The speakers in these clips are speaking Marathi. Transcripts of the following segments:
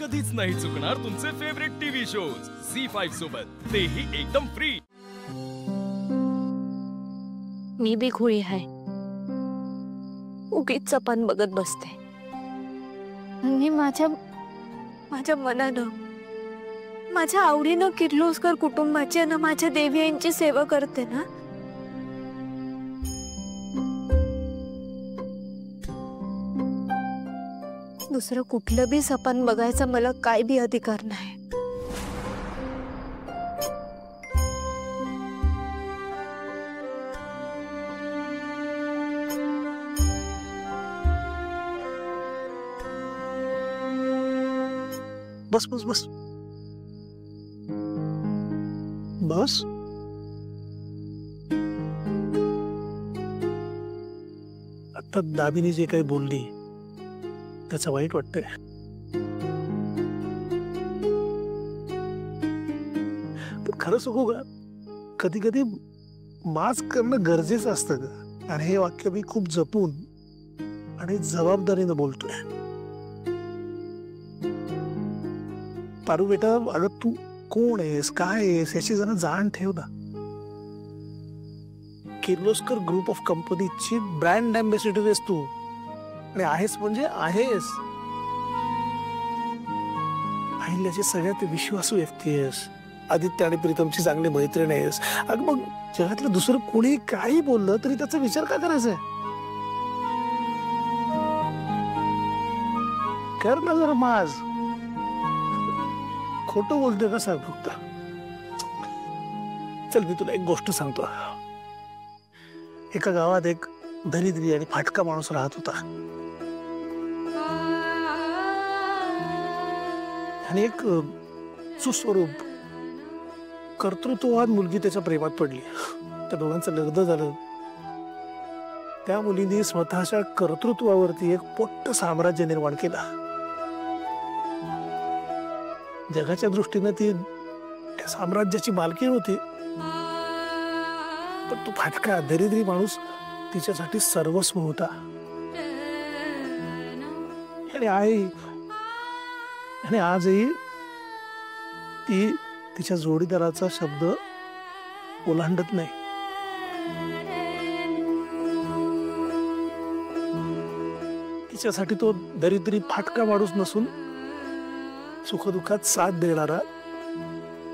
कधीच नाही चुकणार तुमचे फेवरेट टीव्ही शोज झी5 सोबत, तेही एकदम फ्री। मी बी खुळी आहे, उगीच चपान बघत बसते आणि माझ्या मनानं माझ्या आवडीनं किर्लोस्कर कुटुंबाची आणि माझ्या देवी यांची सेवा करते ना। दुसरं कुठलं बी सपन बघायचा मला काय बी अधिकार नाही। बस बस बस बस आता दामिनी जे काही बोलली त्याचं वाईट वाटतंय। पण खरं सांगू का, कधी कधी मास्क करणं गरजेचं असतं ग, आणि हे वाक्य मी खूप जपून आणि जबाबदारीनं बोलतोय। पारू बेटा, अगं तू कोण आहेस, काय आहेस याची जरा जाण ठेव ना। किर्लोस्कर ग्रुप ऑफ कंपनीची ब्रँड अँबॅसेडर आहेस तू, आणि आहेस म्हणजे आहेस। अहिल्याची सगळ्यात विश्वासू व्यक्ती आहेस, आदित्य आणि प्रीतमची चांगली मैत्रीण आहेस। अगं मग जगातलं दुसरं कोणी काही बोललं तरी त्याचा विचार का करायचा आहे? कर ना जरा माज, खोटं बोलतोय का सांग फक्त। चल मी तुला एक गोष्ट सांगतो। एका गावात एक दरिद्री आणि फाटका माणूस राहत होता, आणि एक सुस्वरूप कर्तृत्ववान मुलगी त्याच्या प्रेमात पडली। त्या दोघांचं लग्न झालं। त्या मुलीने स्वतःच्या कर्तृत्वावरती एक मोठं साम्राज्य निर्माण केलं। जगाच्या दृष्टीने ती त्या साम्राज्याची मालकीण होती, पण तो फाटका दरिद्री माणूस तिच्यासाठी सर्वस्व होता। आणि आजही ती तिच्या जोडीदाराचा शब्द ओलांडत नाही। तिच्यासाठी तो दरिद्री फाटका माणूस नसून सुखदुःखात साथ देणारा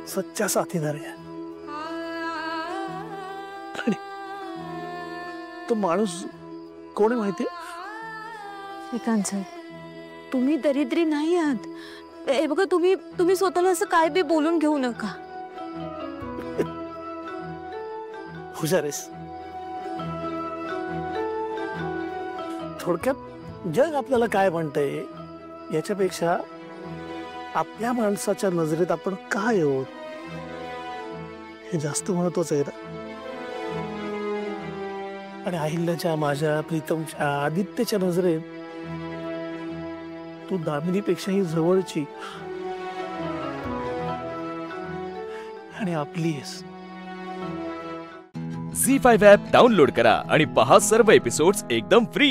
सच्चा साथीदार आहे। तो माणूस कोण आहे माहितीये? श्रीकांत सर, तुम्ही दरिद्री नाही आहात। हे बघा, तुम्ही स्वतःला असं काय बी बोलून घेऊ नका। हुशार आहेस। थोडक्यात जग आपल्याला काय म्हणतंय याच्यापेक्षा आपल्या माणसाच्या नजरेत आपण काय आहोत हे जास्त महत्वाचं आहे ना। आणि अहिल्याच्या, माझ्या, प्रीतमच्या, आदित्यच्या नजरेत तू दामिनीपेक्षाही जवळची आणि आपली आहेस। झी5 ॲप डाउनलोड करा आणि पहा सर्व एपिसोड्स एकदम फ्री।